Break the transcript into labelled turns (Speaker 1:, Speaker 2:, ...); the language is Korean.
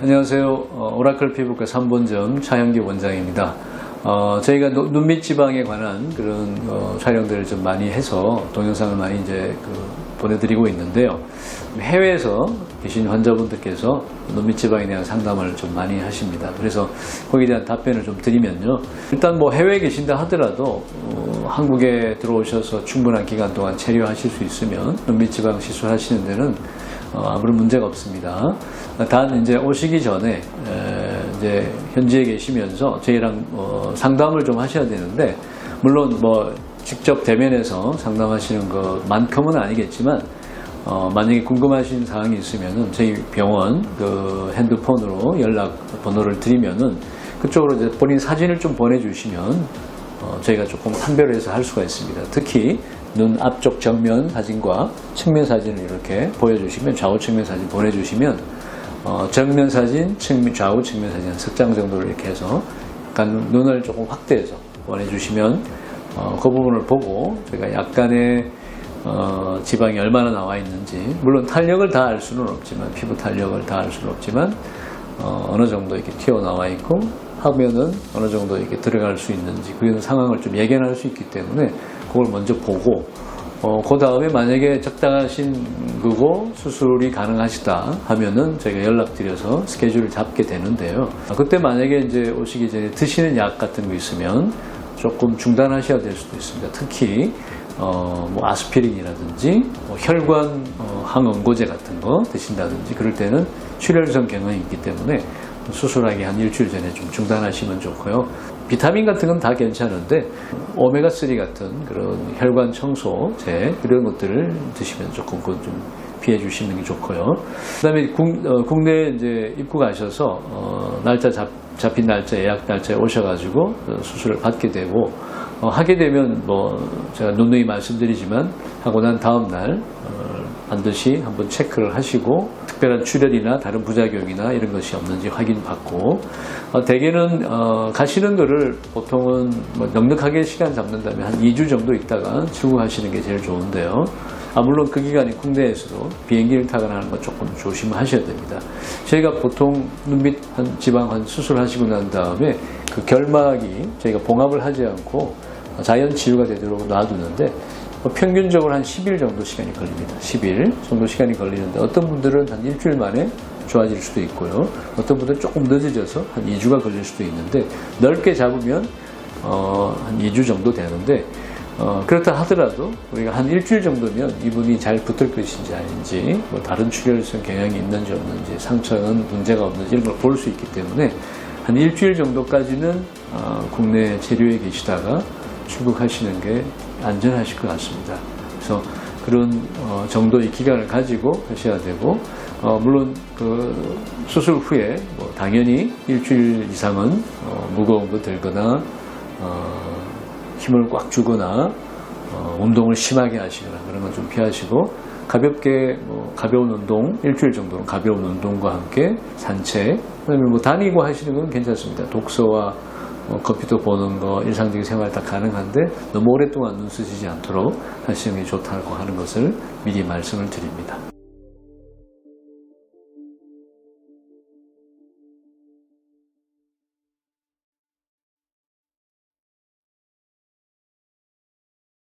Speaker 1: 안녕하세요. 오라클 피부과 3본점 차영기 원장입니다. 저희가 눈밑 지방에 관한 그런 촬영들을 좀 많이 해서 동영상을 많이 이제 보내드리고 있는데요. 해외에서 계신 환자분들께서 눈밑 지방에 대한 상담을 좀 많이 하십니다. 그래서 거기에 대한 답변을 좀 드리면요. 일단 뭐 해외에 계신다 하더라도 한국에 들어오셔서 충분한 기간 동안 체류하실 수 있으면 눈밑 지방 시술하시는 데는 아무런 문제가 없습니다. 단 이제 오시기 전에 이제 현지에 계시면서 저희랑 상담을 좀 하셔야 되는데, 물론 뭐 직접 대면해서 상담하시는 것만큼은 아니겠지만 만약에 궁금하신 사항이 있으면은 저희 병원 핸드폰으로 연락 번호를 드리면은 그쪽으로 이제 본인 사진을 좀 보내주시면 저희가 조금 판별해서 할 수가 있습니다. 특히 눈 앞쪽 정면 사진과 측면 사진을 이렇게 보여주시면, 좌우 측면 사진 보내주시면 정면 사진, 좌우 측면 사진 한 3장 정도를 이렇게 해서 약간 눈을 조금 확대해서 보내주시면 그 부분을 보고 제가 약간의 지방이 얼마나 나와 있는지, 물론 탄력을 다 알 수는 없지만, 피부 탄력을 다 알 수는 없지만 어느 정도 이렇게 튀어나와 있고 하면은 어느 정도 이렇게 들어갈 수 있는지 그런 상황을 좀 예견할 수 있기 때문에 그걸 먼저 보고 그 다음에 만약에 적당하신 거고 수술이 가능하시다 하면은 저희가 연락드려서 스케줄을 잡게 되는데요. 그때 만약에 이제 오시기 전에 드시는 약 같은 거 있으면 조금 중단하셔야 될 수도 있습니다. 특히 뭐 아스피린이라든지 혈관 항응고제 같은 거 드신다든지 그럴 때는 출혈성 경험이 있기 때문에 수술하기 한 일주일 전에 좀 중단하시면 좋고요. 비타민 같은 건 다 괜찮은데 오메가3 같은 그런 혈관 청소제 그런 것들을 드시면 조금 그건 좀 피해 주시는 게 좋고요. 그다음에 국내에 이제 입국하셔서 날짜 잡힌 날짜, 예약 날짜에 오셔가지고 수술을 받게 되고 하게 되면 뭐 제가 누누이 말씀드리지만 하고 난 다음 날 반드시 한번 체크를 하시고 특별한 출혈이나 다른 부작용이나 이런 것이 없는지 확인받고 대개는 가시는 거를 보통은 뭐 넉넉하게 시간 잡는다면 한 2주 정도 있다가 출국하시는 게 제일 좋은데요. 물론 그 기간에 국내에서도 비행기를 타거나 하는 거 조금 조심하셔야 됩니다. 저희가 보통 눈밑 지방 수술하시고 난 다음에 그 결막이 저희가 봉합을 하지 않고 자연 치유가 되도록 놔두는데 평균적으로 한 10일 정도 시간이 걸립니다. 10일 정도 시간이 걸리는데 어떤 분들은 한 일주일 만에 좋아질 수도 있고요. 어떤 분들은 조금 늦어져서 한 2주가 걸릴 수도 있는데 넓게 잡으면 한 2주 정도 되는데 그렇다 하더라도 우리가 한 일주일 정도면 이분이 잘 붙을 것인지 아닌지, 뭐 다른 출혈성 경향이 있는지 없는지, 상처는 문제가 없는지 이런 걸 볼 수 있기 때문에 한 일주일 정도까지는 국내 체류에 계시다가 출국하시는 게 안전하실 것 같습니다. 그래서 그런 정도의 기간을 가지고 하셔야 되고, 물론 그 수술 후에 뭐 당연히 일주일 이상은 무거운 거 들거나 힘을 꽉 주거나 운동을 심하게 하시거나 그런 건 좀 피하시고, 가볍게 가벼운 운동, 일주일 정도는 가벼운 운동과 함께 산책, 그다음에 뭐 다니고 하시는 건 괜찮습니다. 독서와 컴퓨터 보는 거, 일상적인 생활 다 가능한데 너무 오랫동안 눈 쓰시지 않도록 하시는 게 좋다고 하는 것을 미리 말씀을 드립니다.